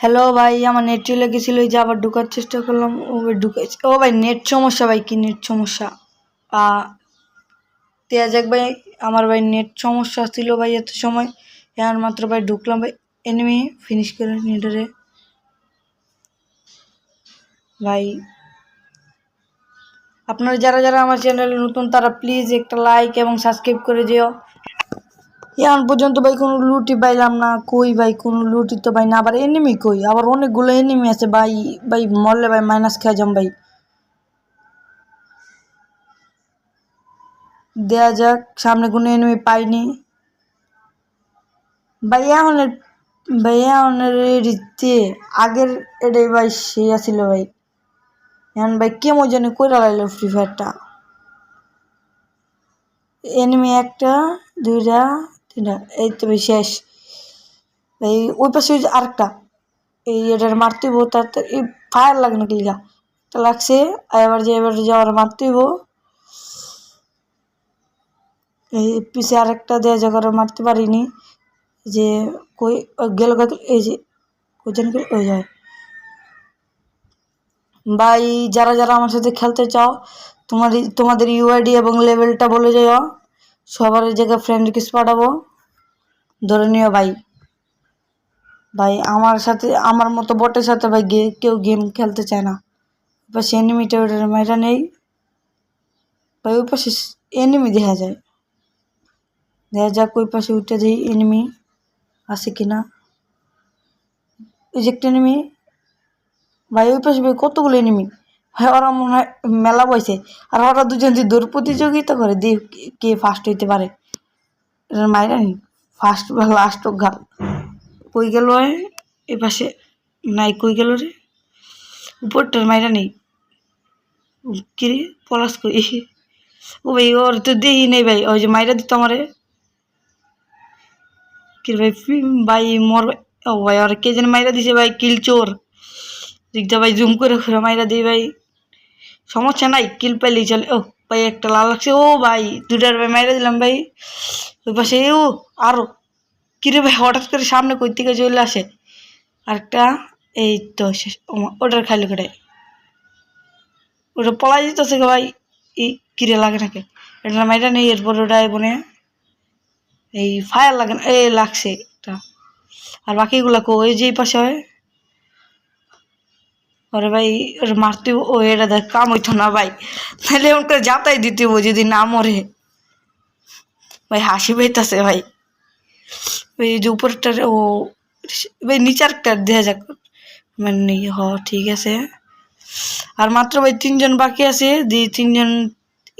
Hello ভাই, আমার net চলে গেছিল, এই যে আবার ঢোকার চেষ্টা করলাম, ও ভাই ঢুকেছে। ও ভাই নেট সমস্যা, ভাই কি নেট সমস্যা? তেয়াজাক ভাই, আমার ভাই নেট সমস্যা ছিল ভাই এত সময়, এখন মাত্র ভাই ঢুকলাম ভাই। এনিমি ফিনিশ করে নেটারে ভাই। আপনারা যারা যারা আমার চ্যানেলে নতুন তারা প্লিজ একটা লাইক এবং সাবস্ক্রাইব করে দিও। এখন পর্যন্ত ভাই কোনো লুটি পাইলাম না, কই ভাই কোনো লুটি তো ভাই না, আবার এনিমি কই, আবার অনেকগুলো এনিমি আছে ভাই। ভাই মরলে ভাই মাইনাস খেয়ে যাম ভাই। দেয়া যাক, সামনে কোনো এনিমি পাইনি ভাই। এখন রিতে আগের এটাই ভাই সে আছিল ভাই। এখন ভাই কেমন জানি কইরা লাইলো ফ্রি ফায়ারটা। এনিমি একটা, দুইটা, তিনটা, এই তো ভাই শেষ। এই ওই পাশে আরেকটা, এই এটার মারতেইব, তার এই ফায়ার লাগে না কিলিগা তো লাগছে। এবার যাওয়ার মারতেইব। এই পিছে আরেকটা দেয়া জায়গার মারতে পারিনি, যে কই গেল, এই যে কই জানি ওই যায় ভাই। যারা যারা আমার সাথে খেলতে চাও, তোমাদের ইউআইডি এবং লেভেলটা বলে যাও, সবার জায়গায় ফ্রেন্ড রিকোয়েস্ট পাঠাবো, ধরে নিও ভাই। ভাই আমার সাথে, আমার মতো বটের সাথে ভাই কেউ গেম খেলতে চায় না। পাশে এনিমিটা ওটার মাইরা নেই ভাই, ওই পাশে এনিমি দেখা যায়। দেখা যাক ওই পাশে উঠে দিই এনিমি আছে কিনা। ওই যে একটা এনিমি ভাই, ওই পাশে ভাই কতগুলো এনিমি ভাই, ওরা মনে হয় মেলা বইছে। আর ওরা দুজন যে দৌড় প্রতিযোগিতা করে, দিয়ে কে ফার্স্ট হইতে পারে। এটার মাইরা নি ফার্স্ট বা লাস্ট গা কই গেল এ পাশে, নাই কই গেল রে, উপরটার মাইরা নেই কিরে পলাশ কই। ও ভাই ওর তো দেই নেই ভাই, ওই যে মাইরা দিত আমারে কি ভাই। ভাই মর ও ভাই, আর কে যেন মাইরা দিছে ভাই, কিল চোর। দিকটা ভাই জুম করে ঘুরে মাইরা দিই ভাই, সমস্যা নাই, কিল পাইলেই চলে। ও ভাই একটা লাল লাগছে, ও ভাই দুটার ভাই মাইরা দিলাম ভাই। ওই পাশে ও আরো কিরে ভাই, হঠাৎ করে সামনে কই থেকে চলে আসে আরেকটা। এই তো শেষ, ওটার খালি করে ওটা পলাই যেতেছে ভাই। এই কিরে লাগে নাকি, এটা মাইরা নেই, এরপর ওটা বনে এই ফায়ার লাগে না, এই লাগছে একটা। আর বাকিগুলা কো ওই যে পাশে হয়। ওরে ভাই ওরে মারতে, ও এটা দেখ কাম হইতো না ভাই, তাহলে এমন করে যাতাই দিতে যদি না মরে ভাই। হাসি পাইতাছে ভাই। ওই যে উপরটার ও ভাই, নিচারটা দেখা যাক মানে হ ঠিক আছে। আর মাত্র ভাই 3 জন বাকি আছে, দিয়ে 3 জন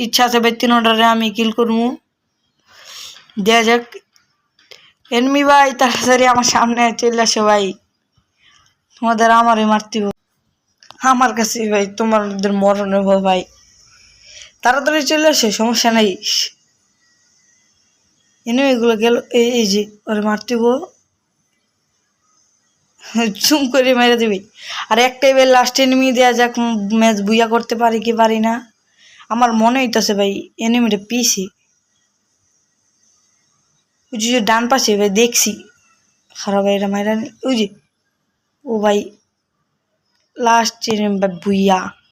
ইচ্ছা আছে ভাই, 3 অর্ডারে আমি কিল করবো। দেয়া যাক। এনমি ভাই তাড়াতাড়ি আমার সামনে চলে আসে ভাই, তোমাদের আমারই মারতিব। আমার কাছে ভাই তোমাদের মরণ হইব ভাই, তাড়াতাড়ি চলে আসে, সমস্যা নাই। এনিমিগুলো গেল, এই যে ওরে মারতিব, চুম করে মেরে দিবি। আর একটাই ভাই লাস্ট এনিমি, দেওয়া যাক ম্যাচ বুইয়া করতে পারি কি পারি না। আমার মনে হইতেছে ভাই এনিমিটা পিছি, ওই যে ডান পাশে ভাই দেখছি খারাপ ভাই, এটা মাইরা ওই যে ও ভাই লাস্ট এনিমি ভাই বুইয়া।